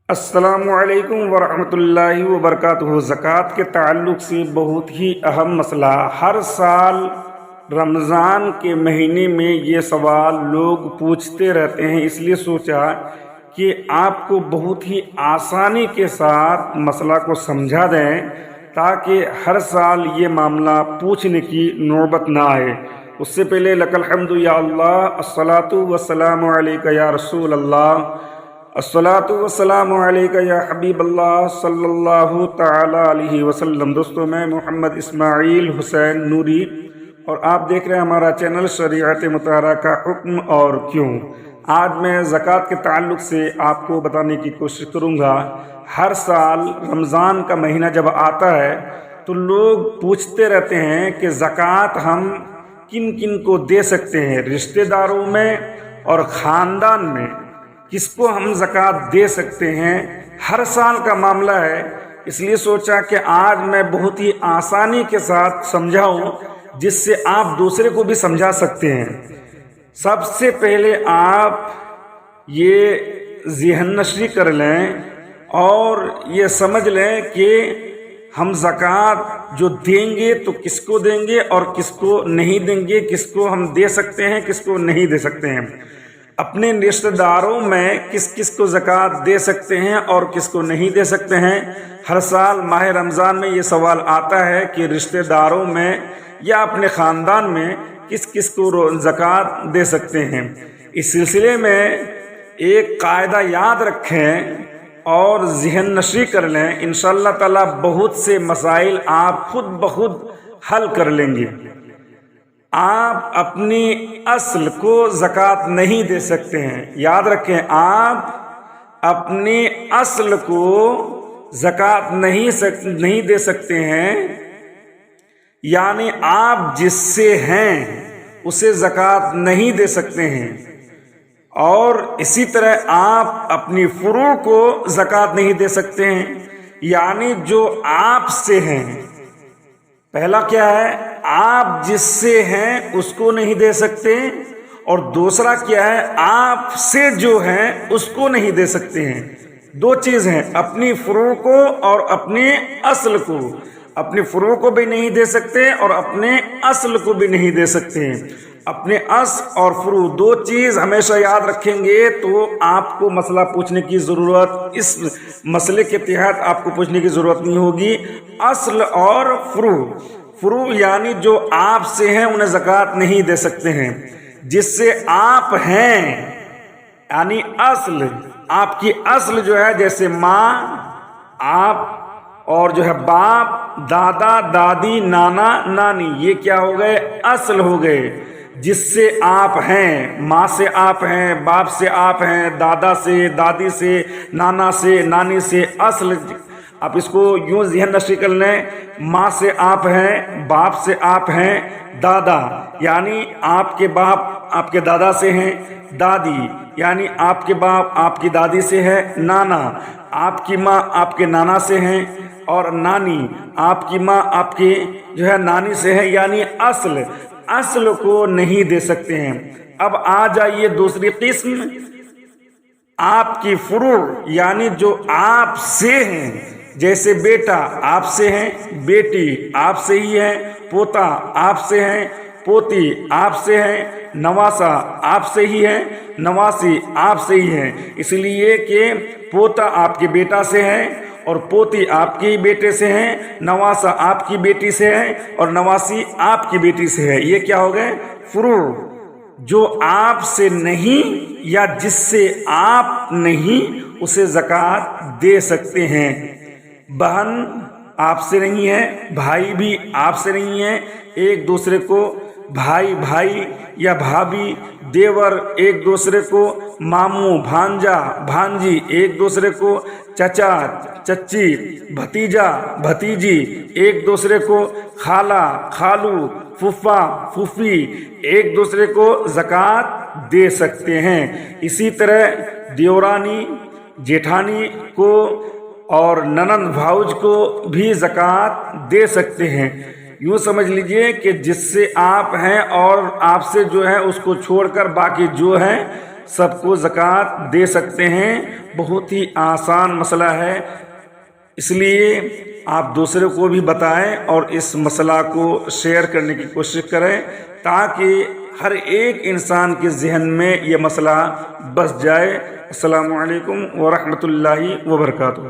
السلام علیکم ورحمۃ اللہ وبرکاتہ۔ زکوٰۃ کے تعلق سے بہت ہی اہم مسئلہ۔ ہر سال رمضان کے مہینے میں یہ سوال لوگ پوچھتے رہتے ہیں، اس لیے سوچا کہ آپ کو بہت ہی آسانی کے ساتھ مسئلہ کو سمجھا دیں تاکہ ہر سال یہ معاملہ پوچھنے کی نوبت نہ آئے۔ اس سے پہلے لک الحمد یا اللہ، الصلاۃ والسلام علیک یا رسول اللہ، الصلاۃ والسلام علیک یا حبیب اللہ صلی اللہ تعالی علیہ وسلم۔ دوستو، میں محمد اسماعیل حسین نوری اور آپ دیکھ رہے ہیں ہمارا چینل شریعت مطہرہ کا حکم اور کیوں۔ آج میں زکوٰۃ کے تعلق سے آپ کو بتانے کی کوشش کروں گا۔ ہر سال رمضان کا مہینہ جب آتا ہے تو لوگ پوچھتے رہتے ہیں کہ زکوٰۃ ہم کن کن کو دے سکتے ہیں، رشتہ داروں میں اور خاندان میں کس کو ہم زکوٰۃ دے سکتے ہیں۔ ہر سال کا معاملہ ہے، اس لیے سوچا کہ آج میں بہت ہی آسانی کے ساتھ سمجھاؤں جس سے آپ دوسرے کو بھی سمجھا سکتے ہیں۔ سب سے پہلے آپ یہ ذہن نشری کر لیں اور یہ سمجھ لیں کہ ہم زکوٰۃ جو دیں گے تو کس کو دیں گے اور کس کو نہیں دیں گے، کس کو ہم دے سکتے ہیں، کس کو نہیں دے سکتے ہیں۔ اپنے رشتہ داروں میں کس کس کو زکوٰۃ دے سکتے ہیں اور کس کو نہیں دے سکتے ہیں۔ ہر سال ماہ رمضان میں یہ سوال آتا ہے کہ رشتہ داروں میں یا اپنے خاندان میں کس کس کو زکوٰۃ دے سکتے ہیں۔ اس سلسلے میں ایک قاعدہ یاد رکھیں اور ذہن نشری کر لیں، انشاءاللہ تعالی بہت سے مسائل آپ خود بخود حل کر لیں گے۔ آپ اپنی اصل کو زکوٰۃ نہیں دے سکتے ہیں، یاد رکھیں، آپ اپنی اصل کو زکوٰۃ نہیں دے سکتے ہیں، یعنی آپ جس سے ہیں اسے زکوٰۃ نہیں دے سکتے ہیں۔ اور اسی طرح آپ اپنی فروع کو زکوٰۃ نہیں دے سکتے ہیں، یعنی جو آپ سے ہیں۔ پہلا کیا ہے؟ آپ جس سے ہیں اس کو نہیں دے سکتے، اور دوسرا کیا ہے؟ آپ سے جو ہیں اس کو نہیں دے سکتے ہیں۔ دو چیز ہیں، اپنی فروع کو اور اپنے اصل کو۔ اپنی فروع کو بھی نہیں دے سکتے اور اپنے اصل کو بھی نہیں دے سکتے ہیں۔ اپنے اصل اور فروع دو چیز ہمیشہ یاد رکھیں گے تو آپ کو مسئلہ پوچھنے کی ضرورت، اس مسئلے کے تحت آپ کو پوچھنے کی ضرورت نہیں ہوگی۔ اصل اور فروع، فروع یعنی جو آپ سے ہیں انہیں زکوٰۃ نہیں دے سکتے ہیں۔ جس سے آپ ہیں یعنی اصل، آپ کی اصل جو ہے، جیسے ماں، آپ اور جو ہے باپ، دادا، دادی، نانا، نانی، یہ کیا ہو گئے؟ اصل ہو گئے۔ جس سے آپ ہیں، ماں سے آپ ہیں، باپ سے آپ ہیں، دادا سے، دادی سے، نانا سے، نانی سے، اصل۔ آپ اس کو یوں ذہن نشری کر لیں، ماں سے آپ ہیں، باپ سے آپ ہیں، دادا یعنی آپ کے باپ آپ کے دادا سے ہیں، دادی یعنی آپ کے باپ آپ کی دادی سے ہے، نانا آپ کی ماں آپ کے نانا سے ہیں، اور نانی آپ کی ماں آپ کے جو ہے نانی سے ہے، یعنی اصل۔ اصل کو نہیں دے سکتے ہیں۔ اب آ جائیے دوسری قسم، آپ کی فروع یعنی جو آپ سے ہیں، جیسے بیٹا آپ سے ہیں، بیٹی آپ سے ہی ہے، پوتا آپ سے ہیں، پوتی آپ سے ہیں، نواسا آپ سے ہی ہے، نواسی آپ سے ہی ہے۔ اس لیے کہ پوتا آپ کے بیٹا سے ہے اور پوتی آپ کے بیٹے سے ہیں، نواسا آپ کی بیٹی سے ہے اور نواسی آپ کی بیٹی سے ہے۔ یہ کیا ہو گئے؟ فروع۔ جو آپ سے نہیں یا جس سے آپ نہیں اسے زکوٰۃ دے سکتے ہیں۔ بہن آپ سے نہیں ہے، بھائی بھی آپ سے نہیں ہے، ایک دوسرے کو بھائی بھائی یا بھابھی، دیور ایک دوسرے کو ماموں، بھانجا بھانجی، ایک دوسرے کو چچا چچی، بھتیجا بھتیجی، ایک دوسرے کو خالہ خالو، پھوپھا پھوپھی، ایک دوسرے کو زکوٰۃ دے سکتے ہیں۔ اسی طرح دیورانی جیٹھانی کو اور ننند بھاؤج کو بھی زکوٰۃ دے سکتے ہیں۔ یوں سمجھ لیجئے کہ جس سے آپ ہیں اور آپ سے جو ہے اس کو چھوڑ کر باقی جو ہیں سب کو زکوٰۃ دے سکتے ہیں۔ بہت ہی آسان مسئلہ ہے، اس لیے آپ دوسرے کو بھی بتائیں اور اس مسئلہ کو شیئر کرنے کی کوشش کریں تاکہ ہر ایک انسان کے ذہن میں یہ مسئلہ بس جائے۔ السلام علیکم ورحمۃ اللہ وبرکاتہ۔